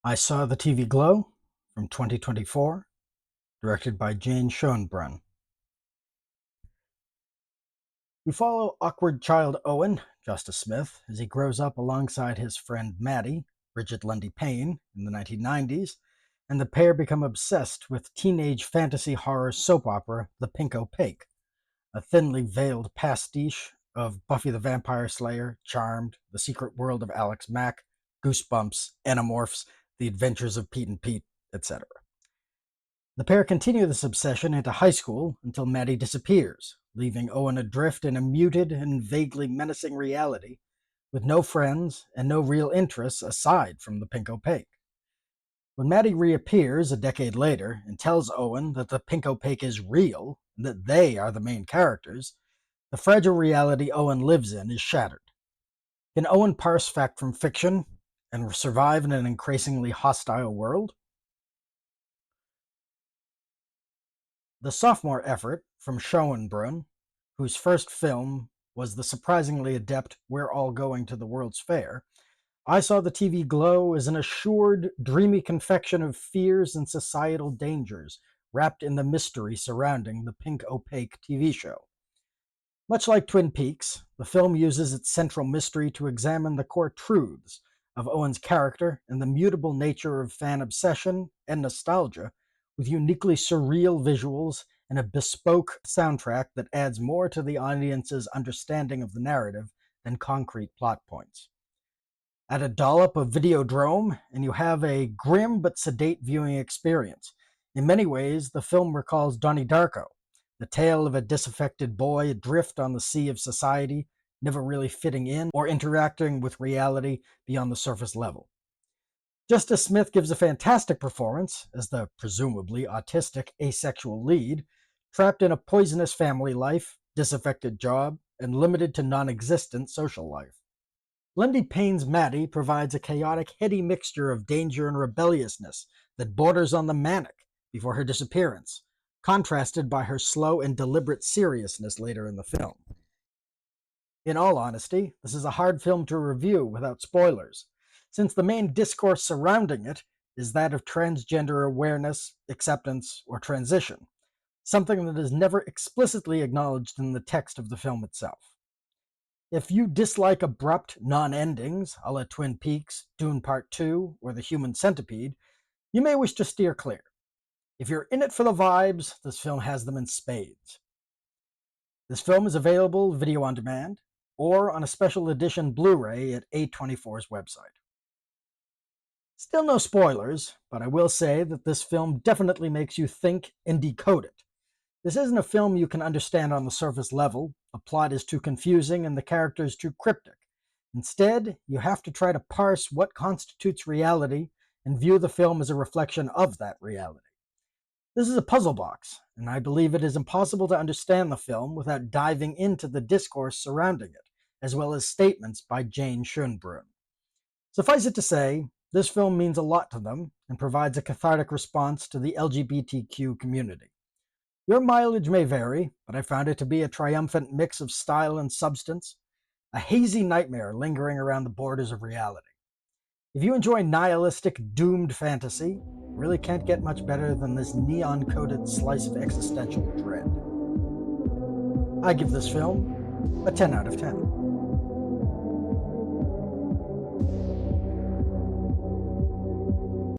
I Saw the TV Glow from 2024, directed by Jane Shoenbrun. We follow awkward child Owen, Justice Smith, as he grows up alongside his friend Maddie, Bridget Lundy Payne, in the 1990s, and the pair become obsessed with teenage fantasy horror soap opera The Pink Opaque, a thinly veiled pastiche of Buffy the Vampire Slayer, Charmed, The Secret World of Alex Mack, Goosebumps, Animorphs, The Adventures of Pete and Pete, etc. The pair continue this obsession into high school until Maddie disappears, leaving Owen adrift in a muted and vaguely menacing reality with no friends and no real interests aside from the Pink Opaque. When Maddie reappears a decade later and tells Owen that the Pink Opaque is real and that they are the main characters, the fragile reality Owen lives in is shattered. Can Owen parse fact from fiction and survive in an increasingly hostile world? The sophomore effort from Shoenbrun, whose first film was the surprisingly adept We're All Going to the World's Fair, I Saw the TV Glow as an assured, dreamy confection of fears and societal dangers wrapped in the mystery surrounding the Pink Opaque TV show. Much like Twin Peaks, the film uses its central mystery to examine the core truths of Owen's character and the mutable nature of fan obsession and nostalgia, with uniquely surreal visuals and a bespoke soundtrack that adds more to the audience's understanding of the narrative than concrete plot points. Add a dollop of Videodrome, and you have a grim but sedate viewing experience. In many ways, the film recalls Donnie Darko, the tale of a disaffected boy adrift on the sea of society, never really fitting in or interacting with reality beyond the surface level. Justice Smith gives a fantastic performance as the presumably autistic asexual lead, trapped in a poisonous family life, disaffected job, and limited to non-existent social life. Lundy Payne's Maddie provides a chaotic, heady mixture of danger and rebelliousness that borders on the manic before her disappearance, contrasted by her slow and deliberate seriousness later in the film. In all honesty, this is a hard film to review without spoilers, since the main discourse surrounding it is that of transgender awareness, acceptance, or transition, something that is never explicitly acknowledged in the text of the film itself. If you dislike abrupt non-endings, a la Twin Peaks, Dune Part 2, or The Human Centipede, you may wish to steer clear. If you're in it for the vibes, this film has them in spades. This film is available video on demand, or on a special edition Blu-ray at A24's website. Still no spoilers, but I will say that this film definitely makes you think and decode it. This isn't a film you can understand on the surface level. The plot is too confusing and the characters too cryptic. Instead, you have to try to parse what constitutes reality and view the film as a reflection of that reality. This is a puzzle box, and I believe it is impossible to understand the film without diving into the discourse surrounding it, as well as statements by Jane Shoenbrun. Suffice it to say, this film means a lot to them and provides a cathartic response to the LGBTQ community. Your mileage may vary, but I found it to be a triumphant mix of style and substance, a hazy nightmare lingering around the borders of reality. If you enjoy nihilistic, doomed fantasy, you really can't get much better than this neon-coated slice of existential dread. I give this film a 10 out of 10.